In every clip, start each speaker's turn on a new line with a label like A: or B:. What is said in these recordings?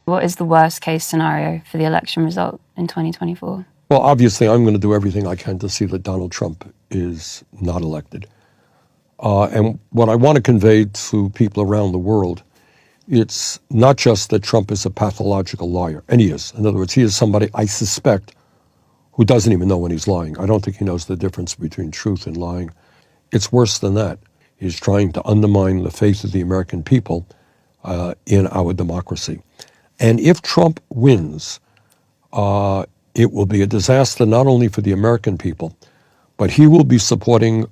A: What is the worst case scenario for the election result in 2024?
B: Well, obviously, I'm going to do everything I can to see that Donald Trump is not elected. And what I want to convey to people around the world, it's not just that Trump is a pathological liar, and he is. In other words, he is somebody, I suspect, who doesn't even know when he's lying. I don't think he knows the difference between truth and lying. It's worse than that. He's trying to undermine the faith of the American people in our democracy. And if Trump wins, it will be a disaster not only for the American people, but he will be supporting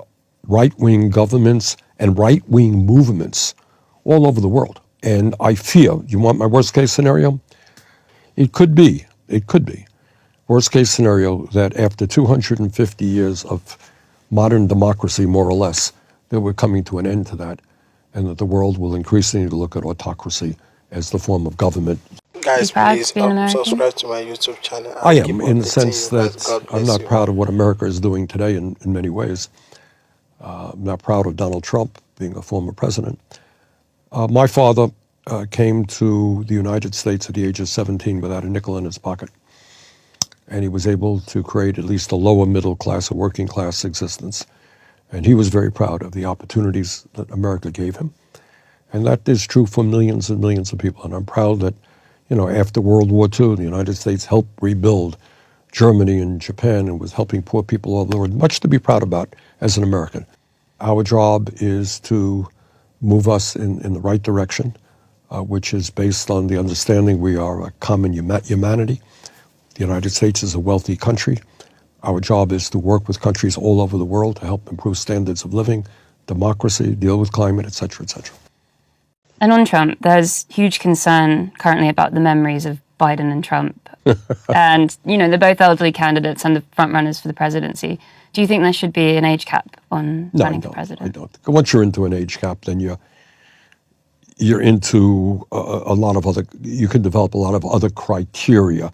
B: right-wing governments and right-wing movements all over the world. And I fear, you want my worst-case scenario? It could be, worst-case scenario that after 250 years of modern democracy, more or less, that we're coming to an end to that, and that the world will increasingly look at autocracy as the form of government.
C: Guys, please subscribe to my YouTube channel.
B: I am, in the sense that I'm not proud of what America is doing today in many ways. I'm not proud of Donald Trump being a former president. My father came to the United States at the age of 17 without a nickel in his pocket. And he was able to create at least a lower middle class, a working class existence. And he was very proud of the opportunities that America gave him. And that is true for millions and millions of people. And I'm proud that, after World War II, the United States helped rebuild Germany and Japan and was helping poor people all over the world. Much to be proud about as an American. Our job is to move us in the right direction, which is based on the understanding we are a common humanity. The United States is a wealthy country. Our job is to work with countries all over the world to help improve standards of living, democracy, deal with climate, et cetera, et cetera.
A: And on Trump, there's huge concern currently about the memories of Biden and Trump. And, they're both elderly candidates and the front runners for the presidency. Do you think there should be an age cap on running for president?
B: I don't. Once you're into an age cap, then you're into a lot of other, you can develop a lot of other criteria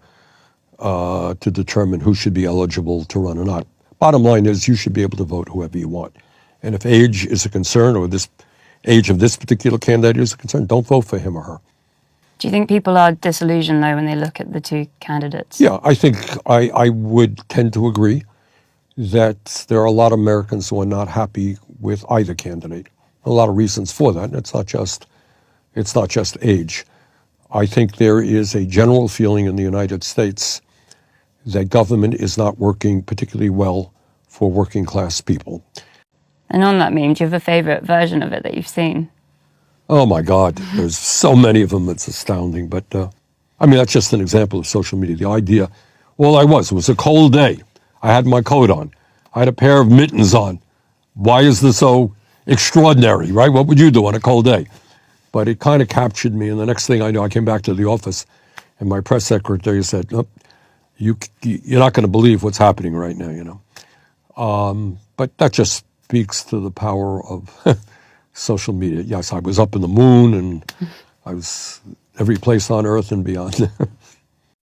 B: to determine who should be eligible to run or not. Bottom line is you should be able to vote whoever you want. And if age is a concern, or this age of this particular candidate is a concern, don't vote for him or her.
A: Do you think people are disillusioned, though, when they look at the two candidates?
B: Yeah, I think I would tend to agree that there are a lot of Americans who are not happy with either candidate. A lot of reasons for that, and it's not just age. I think there is a general feeling in the United States that government is not working particularly well for working class people.
A: And on that meme, do you have a favorite version of it that you've seen?
B: Oh my God, there's so many of them, it's astounding. But that's just an example of social media. The idea, it was a cold day. I had my coat on. I had a pair of mittens on. Why is this so extraordinary, right? What would you do on a cold day? But it kind of captured me. And the next thing I knew, I came back to the office and my press secretary said, oh, you're not going to believe what's happening right now, But that just speaks to the power of social media. Yes, I was up in the moon and I was every place on earth and beyond.